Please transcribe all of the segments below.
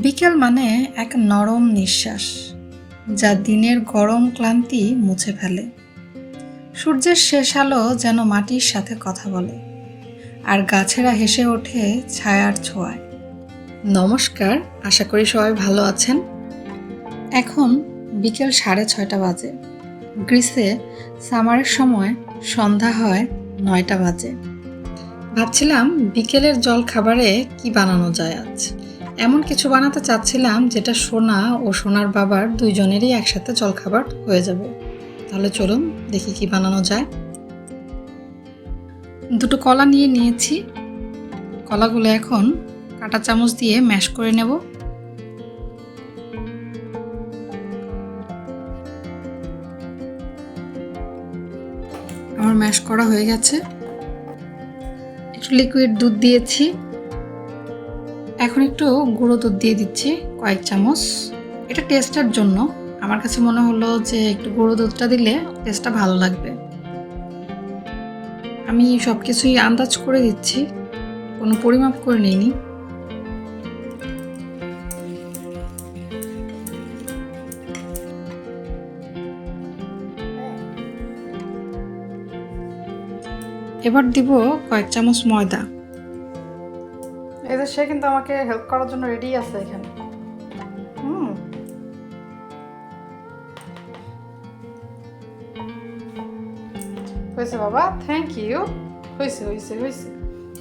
বিকেল মানে এক নরম নিঃশ্বাস, যা দিনের গরম ক্লান্তি মুছে ফেলে। সূর্যের শেষ আলো যেন মাটির সাথে কথা বলে, আর গাছেরা হেসে ওঠে ছায়ার ছোঁয়ায়। নমস্কার, আশা করি সবাই ভালো আছেন। এখন বিকেল 6:30 বাজে। গ্রিসে সামারের সময় সন্ধ্যা হয় 9টা বাজে। ভাবছিলাম বিকেলের জল খাবারে কি বানানো যায় আজ। এমন কিছু বানাতে চাচ্ছিলাম যেটা সোনা ও সোনার বাবার দুইজনেরই একসাথে জলখাবার হয়ে যাবে। তাহলে চলুন দেখি কি বানানো যায়। দুটো কলা নিয়েছি। কলাগুলো এখন কাঁটা চামচ দিয়ে ম্যাশ করে নেব। আমার ম্যাশ করা হয়ে গেছে। একটু লিকুইড দুধ দিয়েছি। এখন একটু গুঁড়ো দুধ দিয়ে দিচ্ছি কয়েক চামচ। এটা টেস্টের জন্য। আমার কাছে মনে হলো যে একটু গুঁড়ো দুধটা দিলে টেস্টটা ভালো লাগবে। আমি সব কিছুই আন্দাজ করে দিচ্ছি, কোনো পরিমাপ করে নিইনি। এবার দিব কয়েক চামচ ময়দা। এদের সে কিন্তু আমাকে হেল্প করার জন্য রেডি আছে এখানে। হয়েছে বাবা, থ্যাংক ইউ। হয়েছে হয়েছে হয়েছে।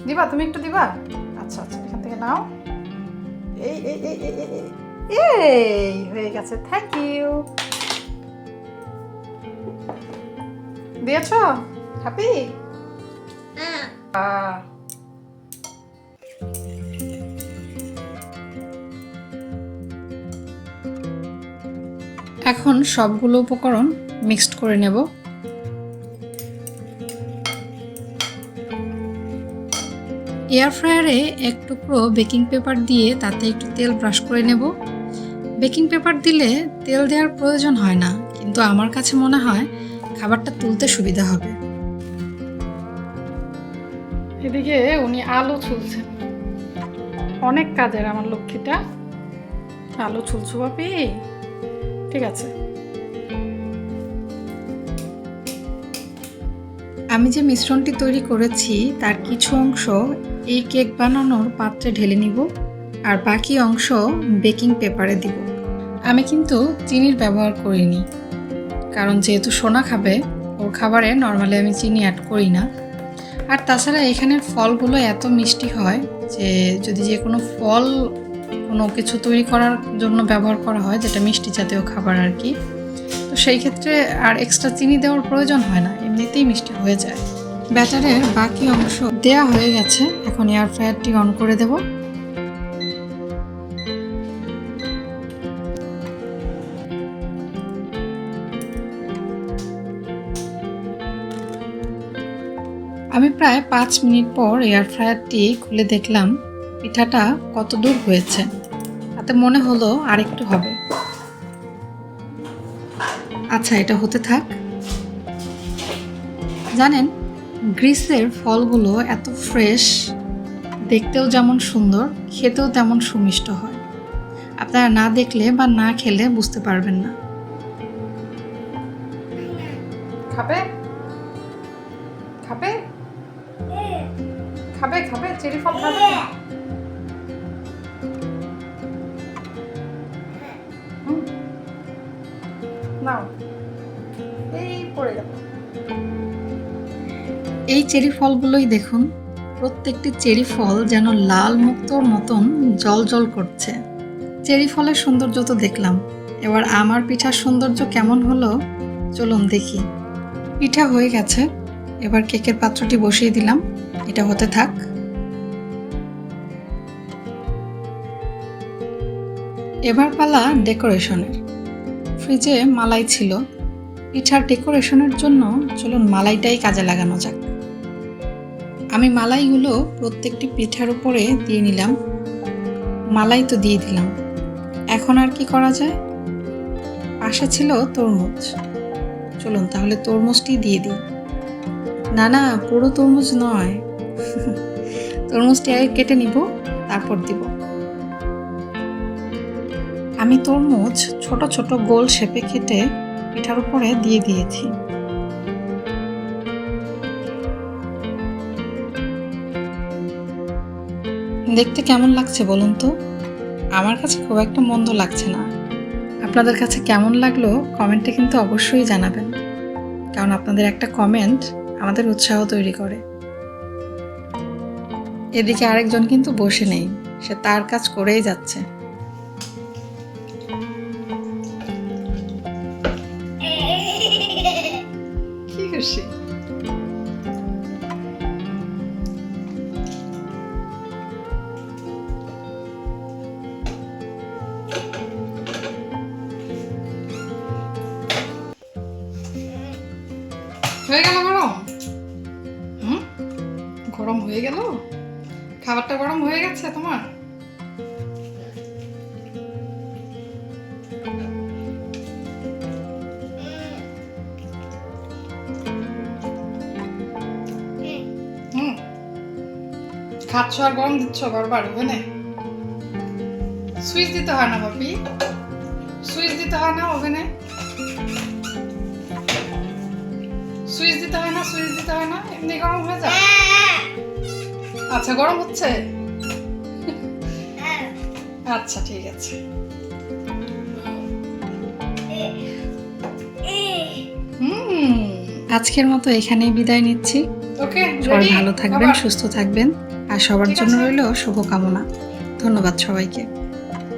দিবা, তুমি একটু দিবা? আচ্ছা আচ্ছা, এখান থেকে নাও। এই এই এই এই হয়ে গেছে, থ্যাংক ইউ। দিয়েছ? হ্যাপি? এখন সবগুলো উপকরণ মিক্সড করে নেব। এয়ার ফ্রায়ারে এক টুকরো বেকিং পেপার দিয়ে তাতে একটু তেল ব্রাশ করে নেব। বেকিং পেপার দিলে তেল দেওয়ার প্রয়োজন হয় না, কিন্তু আমার কাছে মনে হয় খাবারটা তুলতে সুবিধা হবে। এদিকে উনি আলু ছুলছেন। অনেক কাজের আমার লক্ষ্মীটা। আলু ছুলছো বাপি? ঠিক আছে। আমি যে মিশ্রণটি তৈরি করেছি তার কিছু অংশ এই কেক বানানোর পাত্রে ঢেলে নিব, আর বাকি অংশ বেকিং পেপারে দিব। আমি কিন্তু চিনির ব্যবহার করিনি, কারণ যেহেতু সোনা খাবে, ওর খাবারে নর্মালি আমি চিনি অ্যাড করি না। আর তাছাড়া এখানের ফলগুলো এত মিষ্টি হয় যে যদি যে কোনো ফল কোনো কিছু তৈরি করার জন্য ব্যবহার করা হয়, যেটা মিষ্টি জাতীয় খাবার আর কি, তো সেই ক্ষেত্রে আর এক্সট্রা চিনি দেওয়ার প্রয়োজন হয় না, এমনিতেই মিষ্টি হয়ে যায়। ব্যাটারের বাকি অংশ দেয়া হয়ে গেছে। এখন এয়ার ফ্রায়ারটি অন করে দেব। আমি প্রায় 5 মিনিট পর এয়ার ফ্রায়ারটি খুলে দেখলাম পিঠাটা কত দূর হয়েছে। তাতে মনে হলো আরেকটু হবে। আচ্ছা, এটা হতে থাক। জানেন, গ্রিসের ফলগুলো এত ফ্রেশ, দেখতেও যেমন সুন্দর, খেতেও তেমন সুমিষ্ট হয়। আপনারা না দেখলে বা না খেলে বুঝতে পারবেন না। খাবে খাবে খাবে খাবে চেরি ফল খাবে? নাও, এই পড়ে গেল। এই চেরি ফলগুলোই দেখুন, প্রত্যেকটি চেরি ফল যেন লাল মুক্তোর মতন জল জল করছে। চেরি ফলের সৌন্দর্য তো দেখলাম, এবার আমার পিঠার সৌন্দর্য কেমন হলো চলুন দেখি। পিঠা হয়ে গেছে। এবার কেকের পাত্রটি বসিয়ে দিলাম, এটা হতে থাক। এবার পালা ডেকোরেশনের। ফ্রিজে মালাই ছিল, পিঠার ডেকোরেশনের জন্য চলুন মালাইটাই কাজে লাগানো যাক। আমি মালাইগুলো প্রত্যেকটি পিঠার উপরে দিয়ে নিলাম। মালাই তো দিয়ে দিলাম, এখন আর কি করা যায়? পাশে ছিল তরমুজ। চলুন তাহলে তরমুজটি দিয়ে দিই। না না, পুরো তরমুজ নয়, তরমুজটি আগে কেটে নিব, তারপর দিব। আমি তরমুজ ছোট ছোট গোল শেপে কেটে পিঠার উপরে দিয়ে দিয়েছি। দেখতে কেমন লাগছে বলুন তো? আমার কাছে খুব একটা মন্দ লাগছে না। আপনাদের কাছে কেমন লাগলো কমেন্টে কিন্তু অবশ্যই জানাবেন, কারণ আপনাদের একটা কমেন্ট আমাদের উৎসাহ তৈরি করে। এদিকে আরেকজন কিন্তু বসে নেই, সে তার কাজ করেই যাচ্ছে। কি খুশি? হয়ে গেল গরম? গরম হয়ে গেল? খাবারটা গরম হয়ে গেছে তোমার? খাচ্ছ আর গরম দিচ্ছ বারবার ওভেনে? সুইচ দিতে হয় না বাপি? সুইচ দিতে হয় না ওভেনে? সুইচ দিতে হয় না? সুইচ দিতে হয় না? এমনি গরম হয়ে যায়? আচ্ছা, গরম হচ্ছে? আচ্ছা, ঠিক আছে। আজকের মতো এখানেই বিদায় নিচ্ছি। ওকে, সবাই ভালো থাকবেন, সুস্থ থাকবেন, আর সবার জন্য রইল শুভকামনা। ধন্যবাদ সবাইকে।